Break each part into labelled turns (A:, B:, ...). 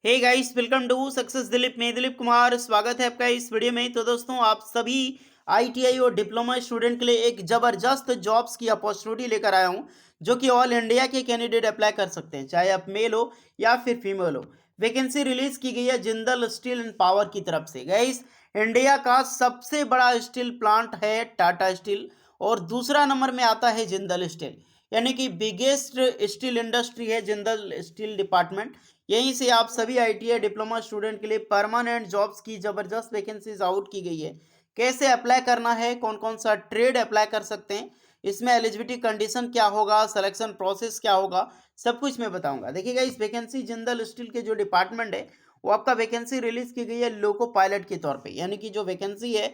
A: Hey guys, welcome to success Dilip. मैं दिलीप कुमार स्वागत है आपका इस वीडियो में। तो दोस्तों, आप सभी आईटीआई और डिप्लोमा स्टूडेंट के लिए एक ज़बरदस्त जॉब्स की अपॉर्चुनिटी लेकर आया हूं, जो कि ऑल इंडिया के कैंडिडेट अप्लाई कर सकते हैं, चाहे आप मेल हो या फिर फीमेल हो। वैकेंसी रिलीज की गई है जिंदल स्टील एंड पावर की तरफ से। गाइस, इंडिया का सबसे बड़ा स्टील प्लांट है टाटा स्टील, और दूसरा नंबर में आता है जिंदल स्टील, यानी कि बिगेस्ट स्टील इंडस्ट्री है जिंदल स्टील डिपार्टमेंट। यहीं से आप सभी आईटीआई डिप्लोमा स्टूडेंट के लिए परमानेंट जॉब्स की जबरदस्त वैकेंसीज आउट की गई है। कैसे अप्लाई करना है, कौन कौन सा ट्रेड अप्लाई कर सकते हैं, इसमें एलिजिबिलिटी कंडीशन क्या होगा, सिलेक्शन प्रोसेस क्या होगा, सब कुछ मैं बताऊंगा। देखिएगा, इस वैकेंसी जिंदल स्टील के जो डिपार्टमेंट है वो आपका वैकेंसी रिलीज की गई है लोको पायलट के तौर पे, यानी कि जो वैकेंसी है,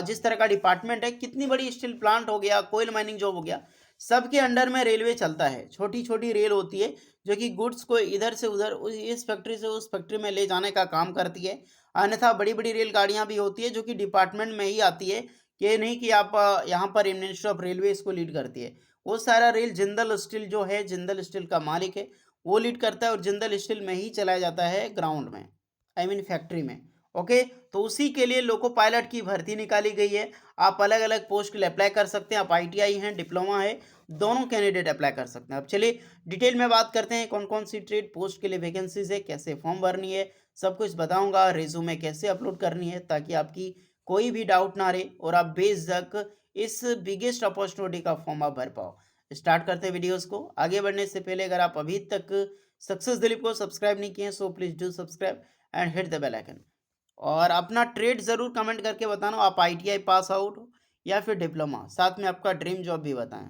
A: जिस तरह का डिपार्टमेंट है, कितनी बड़ी स्टील प्लांट हो गया, कोयल माइनिंग जॉब हो गया, सबके अंडर में रेलवे चलता है। छोटी छोटी रेल होती है जो कि गुड्स को इधर से उधर, इस फैक्ट्री से उस फैक्ट्री में ले जाने का काम करती है। अन्यथा बड़ी बड़ी रेलगाड़ियां भी होती है जो कि डिपार्टमेंट में ही आती है, कि नहीं कि आप यहाँ पर मिनिस्ट्री ऑफ रेलवे इसको लीड करती है। वो सारा रेल जिंदल स्टील जो है, जिंदल स्टील का मालिक है, वो लीड करता है, और जिंदल स्टील में ही चलाया जाता है ग्राउंड में, आई मीन फैक्ट्री में। ओके, तो उसी के लिए लोको पायलट की भर्ती निकाली गई है। आप अलग अलग पोस्ट के लिए अप्लाई कर सकते हैं। आप आईटीआई हैं, डिप्लोमा है, दोनों कैंडिडेट अप्लाई कर सकते हैं। अब चलिए डिटेल में बात करते हैं कौन कौन सी ट्रेड पोस्ट के लिए वैकेंसीज है, कैसे फॉर्म भरनी है, सब कुछ बताऊंगा। रिज्यूमे कैसे अपलोड करनी है, ताकि आपकी कोई भी डाउट ना रहे और आप बेझिझक इस बिगेस्ट अपॉर्चुनिटी का फॉर्म आप भर पाओ। स्टार्ट करते हैं वीडियोस को। आगे बढ़ने से पहले अगर आप अभी तक सक्सेस दिलीप को सब्सक्राइब नहीं किए, so please do subscribe and hit the bell icon. और अपना ट्रेड ज़रूर कमेंट करके बताना, आप आईटीआई पास आउट हो या फिर डिप्लोमा, साथ में आपका ड्रीम जॉब भी बताएं।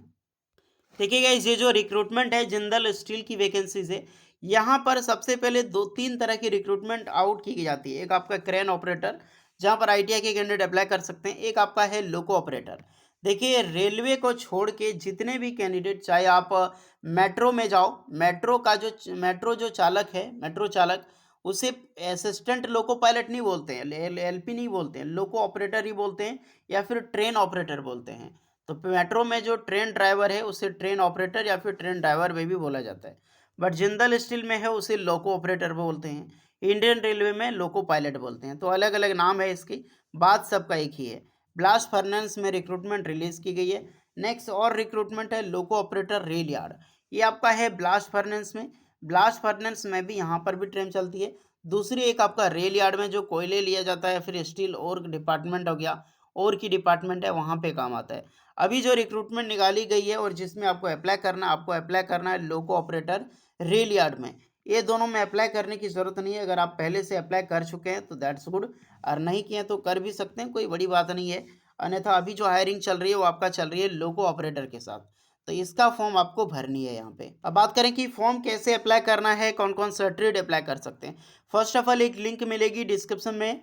A: देखिए गाइस, ये जो रिक्रूटमेंट है जिंदल स्टील की वैकेंसीज है, यहाँ पर सबसे पहले दो तीन तरह की रिक्रूटमेंट आउट की जाती है। एक आपका क्रेन ऑपरेटर, जहाँ पर आईटीआई के कैंडिडेट अप्लाई कर सकते हैं। एक आपका है लोको ऑपरेटर। देखिए, रेलवे को छोड़ के जितने भी कैंडिडेट, चाहे आप मेट्रो में जाओ, मेट्रो जो चालक है, मेट्रो चालक, उसे असिस्टेंट लोको पायलट नहीं बोलते हैं, एलपी नहीं बोलते हैं, लोको ऑपरेटर ही बोलते हैं, या फिर ट्रेन ऑपरेटर बोलते हैं। तो मेट्रो में जो ट्रेन ड्राइवर है उसे ट्रेन ऑपरेटर या फिर ट्रेन ड्राइवर में भी बोला जाता है। बट जिंदल स्टील में है उसे लोको ऑपरेटर बोलते हैं। इंडियन रेलवे में लोको पायलट बोलते हैं। तो अलग अलग नाम है इसकी, बात सबका एक ही है। ब्लास्ट फर्नेस में रिक्रूटमेंट रिलीज की गई है। नेक्स्ट और रिक्रूटमेंट है लोको ऑपरेटर रेल यार्ड। ये आपका है ब्लास्ट फर्नेस में। ब्लास्ट फर्नेस में भी यहाँ पर भी ट्रेन चलती है। दूसरी एक आपका रेल यार्ड में जो कोयले लिया जाता है, फिर स्टील और डिपार्टमेंट हो गया, और की डिपार्टमेंट है, वहाँ पे काम आता है। अभी जो रिक्रूटमेंट निकाली गई है और जिसमें आपको अप्लाई करना है लोको ऑपरेटर रेल यार्ड में। ये दोनों में अप्लाई करने की ज़रूरत नहीं है। अगर आप पहले से अप्लाई कर चुके हैं तो दैट्स गुड, और नहीं किए हैं तो कर भी सकते हैं, कोई बड़ी बात नहीं है। अन्यथा अभी जो हायरिंग चल रही है वो आपका चल रही है लोको ऑपरेटर के साथ। तो इसका फॉर्म आपको भरनी है यहाँ पे। अब बात करें कि फॉर्म कैसे अप्लाई करना है, कौन कौन सा ट्रेड अप्लाई कर सकते हैं। फर्स्ट ऑफ ऑल, एक लिंक मिलेगी डिस्क्रिप्शन में,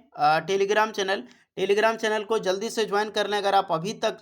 A: टेलीग्राम चैनल को जल्दी से ज्वाइन कर लें। अगर आप अभी तक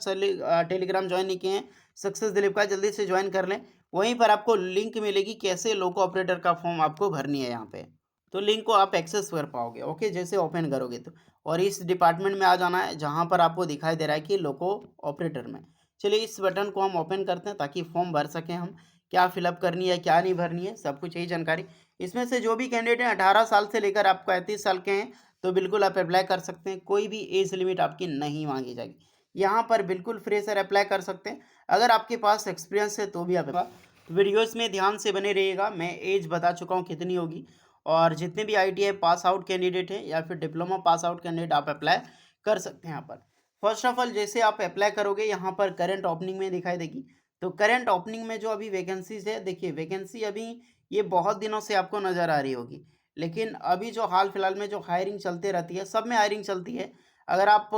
A: टेलीग्राम ज्वाइन नहीं किए हैं सक्सेस दिलीप का, जल्दी से ज्वाइन कर लें। वहीं पर आपको लिंक मिलेगी कैसे लोको ऑपरेटर का फॉर्म आपको भरनी है यहाँ पे। तो लिंक को आप एक्सेस कर पाओगे, ओके, जैसे ओपन करोगे तो। और इस डिपार्टमेंट में आ जाना है जहाँ पर आपको दिखाई दे रहा है कि लोको ऑपरेटर में। चलिए, इस बटन को हम ओपन करते हैं ताकि फॉर्म भर सकें हम। क्या फिलअप करनी है, क्या नहीं भरनी है, सब कुछ यही जानकारी। इसमें से जो भी कैंडिडेट हैं 18 साल से लेकर आप 35 साल के हैं, तो बिल्कुल आप अप्लाई कर सकते हैं। कोई भी एज लिमिट आपकी नहीं मांगी जाएगी। यहाँ पर बिल्कुल फ्रेशर अप्लाई कर सकते हैं। अगर आपके पास एक्सपीरियंस है तो भी आप वीडियोस में ध्यान से बने रहिएगा। मैं एज बता चुका हूँ कितनी होगी। और जितने भी आईटीआई पास आउट कैंडिडेट हैं या फिर डिप्लोमा पास आउट कैंडिडेट, आप अप्लाई कर सकते हैं यहाँ पर। फर्स्ट ऑफ ऑल, जैसे आप अप्लाई करोगे यहाँ पर करंट ओपनिंग में दिखाई देगी। तो करंट ओपनिंग में जो अभी वैकेंसीज है, देखिए वैकेंसी अभी ये बहुत दिनों से आपको नज़र आ रही होगी, लेकिन अभी जो हाल फिलहाल में जो हायरिंग चलती रहती है, सब में हायरिंग चलती है। अगर आप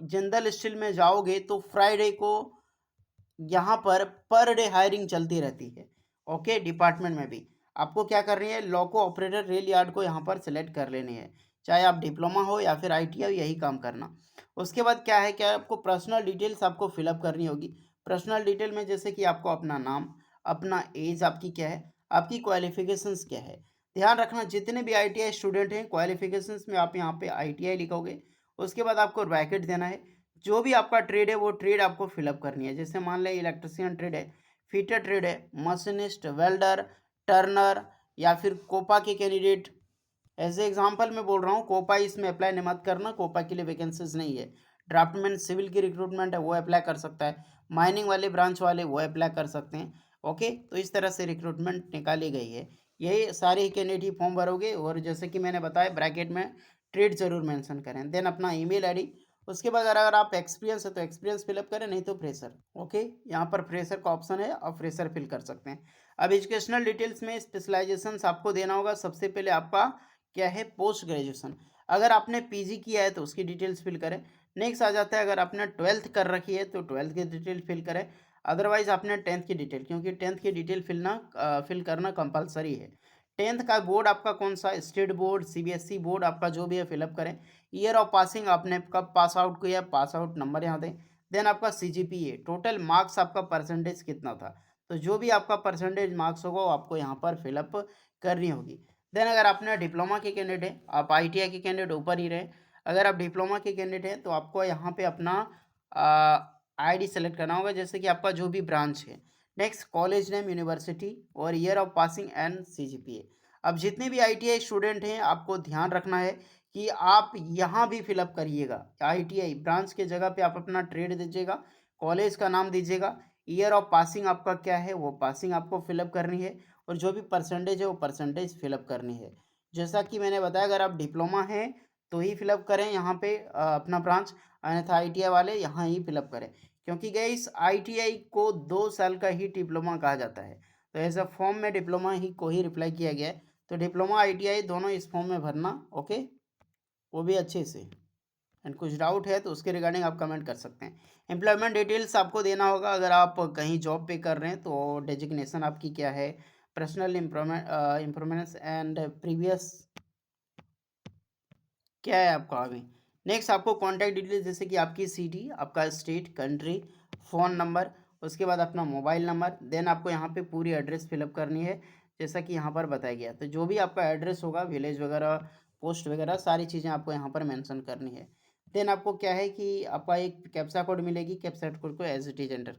A: जिंदल स्टील में जाओगे तो फ्राइडे को यहाँ पर डे हायरिंग चलती रहती है। ओके, डिपार्टमेंट में भी आपको क्या करनी है, लोको ऑपरेटर रेल यार्ड को यहाँ पर सेलेक्ट कर लेनी है। चाहे आप डिप्लोमा हो या फिर आईटीआई, यही काम करना। उसके बाद क्या है, क्या आपको पर्सनल डिटेल्स आपको फिलअप करनी होगी। पर्सनल डिटेल में जैसे कि आपको अपना नाम, अपना एज आपकी क्या है, आपकी क्वालिफिकेशंस क्या है। ध्यान रखना, जितने भी आईटीआई स्टूडेंट हैं, क्वालिफिकेशंस में आप यहाँ पे आईटीआई लिखोगे। उसके बाद आपको ब्रैकेट देना है। जो भी आपका ट्रेड है वो ट्रेड आपको फिलअप करनी है। जैसे मान लें इलेक्ट्रिशियन ट्रेड है, फिटर ट्रेड है, मशीनिस्ट, वेल्डर, टर्नर, या फिर कोपा के कैंडिडेट, एज ए एग्जाम्पल मैं बोल रहा हूँ, कोपा इसमें अप्लाई नहीं मत करना, कोपा के लिए वैकेंसीज नहीं है। ड्राफ्टमैन सिविल की रिक्रूटमेंट है, वो अप्लाई कर सकता है। माइनिंग वाले ब्रांच वाले वो अप्लाई कर सकते हैं। ओके, तो इस तरह से रिक्रूटमेंट निकाली गई है। यही सारे ही कैंडिडेट ही फॉर्म भरोगे, और जैसे कि मैंने बताया ब्रैकेट में ट्रेड जरूर मेंशन करें, देन अपना ईमेल आईडी। उसके बाद अगर आप एक्सपीरियंस है तो एक्सपीरियंस फिलअप करें, नहीं तो फ्रेशर। ओके, यहाँ पर फ्रेशर का ऑप्शन है, आप फ्रेशर फिल कर सकते हैं। अब एजुकेशनल डिटेल्स में स्पेशलाइजेशन आपको देना होगा। सबसे पहले आपका क्या है, पोस्ट ग्रेजुएशन। अगर आपने पीजी किया है तो उसकी डिटेल्स फिल करें। नेक्स्ट आ जाता है, अगर आपने 12th कर रखी है तो 12th की डिटेल फिल करें। अदरवाइज आपने 10th की डिटेल, क्योंकि 10th की डिटेल फिल करना कंपलसरी है। 10th का बोर्ड आपका कौन सा, स्टेट बोर्ड, सीबीएसई बोर्ड, आपका जो भी है फिलअप करें। ईयर ऑफ पासिंग, आपने कब पास आउट किया, पास आउट नंबर यहाँ दें। देन आपका सीजीपीए, टोटल मार्क्स आपका परसेंटेज कितना था, तो जो भी आपका परसेंटेज मार्क्स होगा वो आपको यहाँ पर फिलअप करनी होगी। देन अगर आपने डिप्लोमा के कैंडिडेट हैं, आप आईटीआई के कैंडिडेट ऊपर ही रहे। अगर आप डिप्लोमा के कैंडिडेट हैं तो आपको यहाँ पे अपना आईडी सेलेक्ट करना होगा, जैसे कि आपका जो भी ब्रांच है। नेक्स्ट, कॉलेज नेम, यूनिवर्सिटी और year of passing and CGPA. अब जितने भी आईटीआई स्टूडेंट हैं आपको ध्यान रखना है कि आप यहाँ भी फिलअप करिएगा। आईटीआई ब्रांच के जगह पे आप अपना ट्रेड दीजिएगा, कॉलेज का नाम दीजिएगा, ईयर ऑफ पासिंग आपका क्या है वो पासिंग आपको फिलअप करनी है, और जो भी परसेंटेज है वो परसेंटेज फिलअप करनी है। जैसा कि मैंने बताया, अगर आप डिप्लोमा हैं तो ही फिलअप करें यहाँ पे अपना ब्रांच, अन्यथा आईटीआई वाले यहाँ ही फिलअप करें, क्योंकि गाइस आईटीआई को 2 साल का ही डिप्लोमा कहा जाता है। तो ऐसा फॉर्म में डिप्लोमा ही को ही रिप्लाई किया गया है, तो डिप्लोमा आईटीआई दोनों इस फॉर्म में भरना। ओके, वो भी अच्छे से। एंड कुछ डाउट है तो उसके रिगार्डिंग आप कमेंट कर सकते हैं। एम्प्लॉयमेंट डिटेल्स आपको देना होगा, अगर आप कहीं जॉब पे कर रहे हैं तो डेजिग्नेशन आपकी क्या है, पर्सनल इंफॉर्मेशन एंड प्रीवियस क्या है आपका अभी। नेक्स्ट आपको कॉन्टैक्ट डिटेल्स, जैसे कि आपकी सिटी, आपका स्टेट, कंट्री, फ़ोन नंबर, उसके बाद अपना मोबाइल नंबर। देन आपको यहाँ पे पूरी एड्रेस फिलअप करनी है, जैसा कि यहाँ पर बताया गया। तो जो भी आपका एड्रेस होगा, विलेज वगैरह, पोस्ट वगैरह, सारी चीज़ें आपको यहाँ पर मेंशन करनी है। देन आपको क्या है कि आपका एक कैप्चा कोड मिलेगी, कैप्चा कोड को एज इट इज एंटर।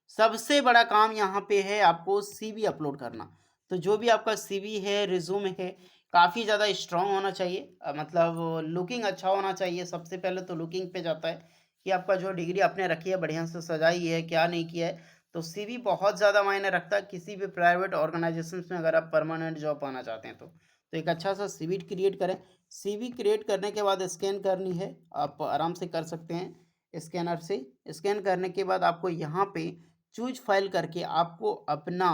A: सबसे बड़ा काम यहाँ पे है आपको सीवी अपलोड करना। तो जो भी आपका सीवी है, रिज्यूम है, काफ़ी ज़्यादा स्ट्रॉन्ग होना चाहिए, मतलब लुकिंग अच्छा होना चाहिए। सबसे पहले तो लुकिंग पे जाता है कि आपका जो डिग्री आपने रखी है बढ़िया से सजाई है, क्या नहीं किया है। तो सीवी बहुत ज़्यादा मायने रखता है किसी भी प्राइवेट ऑर्गेनाइजेशन में, अगर आप परमानेंट जॉब पाना चाहते हैं तो एक अच्छा सा सीवी क्रिएट करें। सीवी क्रिएट करने के बाद स्कैन करनी है, आप आराम से कर सकते हैं स्कैनर से। स्कैन करने के बाद आपको यहाँ पे चूज फाइल करके आपको अपना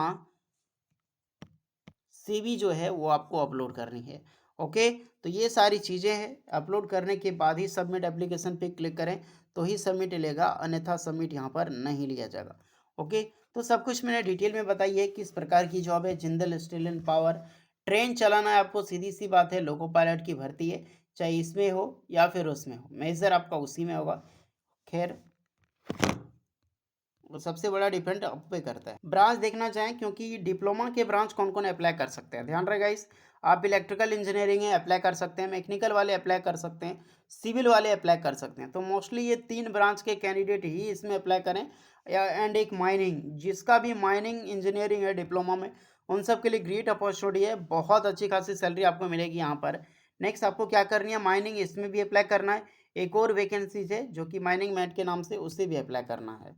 A: सीवी जो है वो आपको अपलोड करनी है। ओके, तो ये सारी चीज़ें हैं। अपलोड करने के बाद ही सबमिट एप्लीकेशन पे क्लिक करें तो ही सबमिट लेगा, अन्यथा सबमिट यहाँ पर नहीं लिया जाएगा। ओके, तो सब कुछ मैंने डिटेल में बताई है किस प्रकार की जॉब है। Jindal steel and power, train चलाना है आपको, सीधी सी बात है, लोको पायलट की भर्ती है, चाहे इसमें हो या फिर उसमें हो, मेजर आपका उसी में होगा। खैर, वो सबसे बड़ा डिपेंड आप पे करता है। ब्रांच देखना चाहें, क्योंकि डिप्लोमा के ब्रांच कौन कौन अप्लाई कर सकते हैं, ध्यान रहेगा इस। आप इलेक्ट्रिकल इंजीनियरिंग है अप्लाई कर सकते हैं, मैकेनिकल वाले अप्लाई कर सकते हैं, सिविल वाले अप्लाई कर सकते हैं। तो मोस्टली ये 3 ब्रांच के कैंडिडेट ही इसमें अप्लाई करें। एंड एक माइनिंग, जिसका भी माइनिंग इंजीनियरिंग है डिप्लोमा में, उन सब के लिए ग्रेट अपॉर्चुनिटी है, बहुत अच्छी खासी सैलरी आपको मिलेगी यहाँ पर। नेक्स्ट आपको क्या करनी है, माइनिंग इसमें भी अप्लाई करना है। एक और वैकेंसीज है जो कि माइनिंग मैट के नाम से, उससे भी अप्लाई करना है,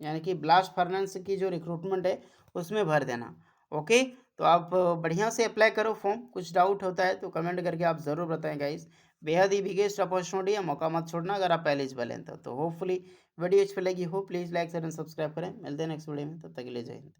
A: यानी कि ब्लास्ट फर्नेस की जो रिक्रूटमेंट है उसमें भर देना। ओके, तो आप बढ़िया से अप्लाई करो फॉर्म। कुछ डाउट होता है तो कमेंट करके आप ज़रूर बताएं गाइस। बेहद ही बिगेस्ट अपॉर्चुनिटी है, मौका मत छोड़ना अगर आप एलिजिबल हैं तो होपफुली वीडियो अच्छी लगी हो, please like share and subscribe करें। मिलते हैं नेक्स्ट वीडियो में, तब तक के लिए जय हिंद।